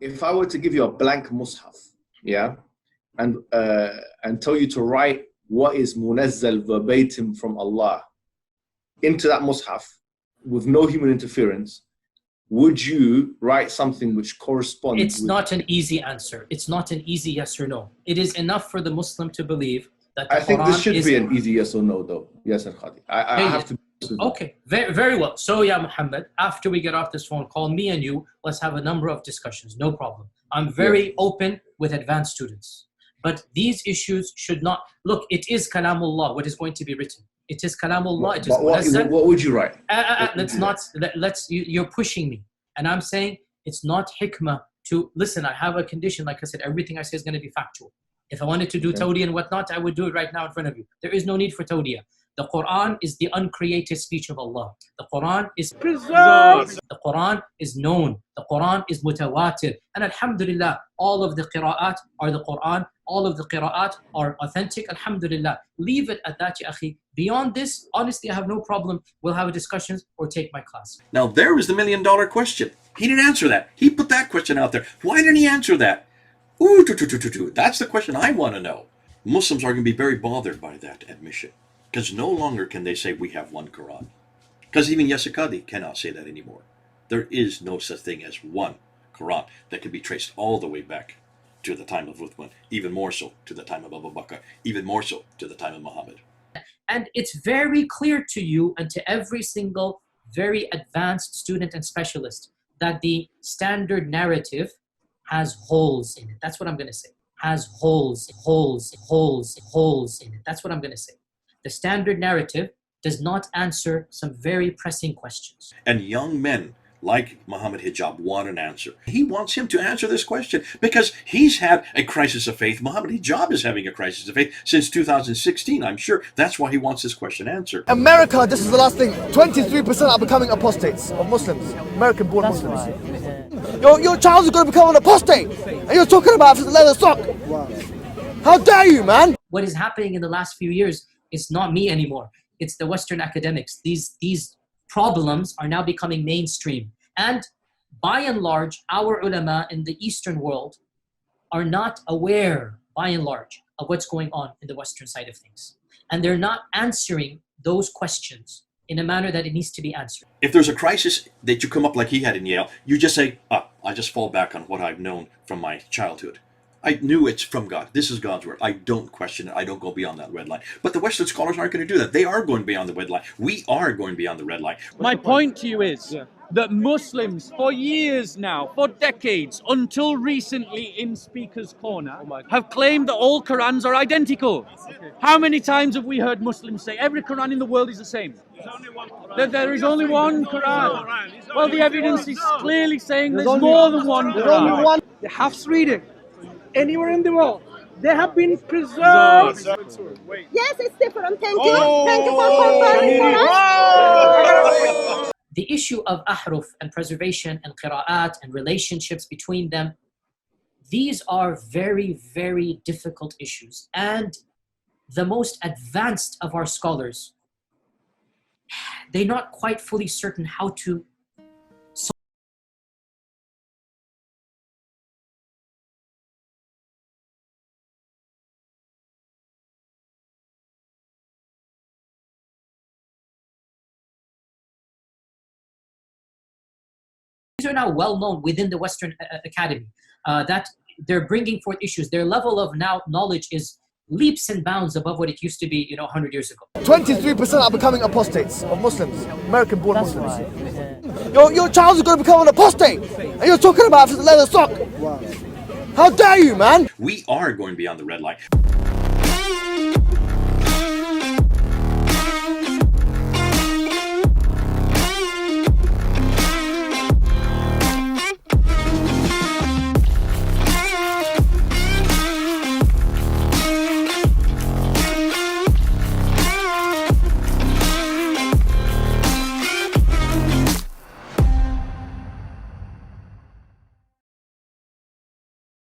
if I were to give you a blank mushaf, yeah, and tell you to write what is munazzal verbatim from Allah into that mushaf with no human interference, would you write something which corresponds? It's not an easy answer. It's not an easy yes or no. It is enough for the Muslim to believe that the I think Quran this should is be an easy yes or no, though. Yes, Qadhi. I have to. Okay, very, very well. So, yeah, Muhammad, after we get off this phone call, me and you, let's have a number of discussions. No problem. I'm very open with advanced students. But these issues should not... Look, it is Kalamullah, what is going to be written. It is Kalamullah. It is what would you write? You're pushing me. And I'm saying it's not hikmah to... Listen, I have a condition. Like I said, everything I say is going to be factual. If I wanted to do tawdiyah and whatnot, I would do it right now in front of you. There is no need for tawdiyah. The Quran is the uncreated speech of Allah. The Quran is preserved. The Quran is known. The Quran is mutawatir. And alhamdulillah, all of the qira'at are the Quran. All of the qira'at are authentic. Alhamdulillah. Leave it at that, ya akhi. Beyond this, honestly, I have no problem. We'll have a discussion or take my class. Now, there was the $1,000,000 question. He didn't answer that. He put that question out there. Why didn't he answer that? Ooh, that's the question I want to know. Muslims are going to be very bothered by that admission. Because no longer can they say we have one Quran. Because even Yassir Qadhi cannot say that anymore. There is no such thing as one Quran that can be traced all the way back to the time of Uthman, even more so to the time of Abu Bakr, even more so to the time of Muhammad. And it's very clear to you and to every single very advanced student and specialist that the standard narrative has holes in it. That's what I'm going to say. Has holes in it. That's what I'm going to say. The standard narrative does not answer some very pressing questions. And young men like Muhammad Hijab want an answer. He wants him to answer this question because he's had a crisis of faith. Muhammad Hijab is having a crisis of faith since 2016. I'm sure that's why he wants this question answered. America, this is the last thing, 23% are becoming apostates of Muslims, American-born Muslims. Your child is going to become an apostate, and you're talking about leather sock. How dare you, man? What is happening in the last few years, it's not me anymore. It's the Western academics. These problems are now becoming mainstream. And by and large, our ulama in the Eastern world are not aware, by and large, of what's going on in the Western side of things. And they're not answering those questions in a manner that it needs to be answered. If there's a crisis that you come up like he had in Yale, you just say, I just fall back on what I've known from my childhood. I knew it's from God. This is God's word. I don't question it. I don't go beyond that red line. But the Western scholars aren't going to do that. They are going beyond the red line. We are going beyond the red line. My point to you is that Muslims, for years now, for decades, until recently in Speaker's Corner, have claimed that all Qurans are identical. How many times have we heard Muslims say every Quran in the world is the same? That there is only one Quran. Well, the evidence is clearly saying there's more than one Quran. The Hafs reading. Anywhere in the world, they have been preserved. Yes, it's different. Thank you. Thank you for confirming for us. The issue of ahruf and preservation and qira'at and relationships between them, these are very, very difficult issues. And the most advanced of our scholars, they're not quite fully certain how to These are now well known within the Western Academy, that they're bringing forth issues. Their level of now knowledge is leaps and bounds above what it used to be, 100 years ago. 23% are becoming apostates of Muslims, American-born Muslims. Your child is going to become an apostate, and you're talking about leather sock. How dare you, man? We are going beyond the red line.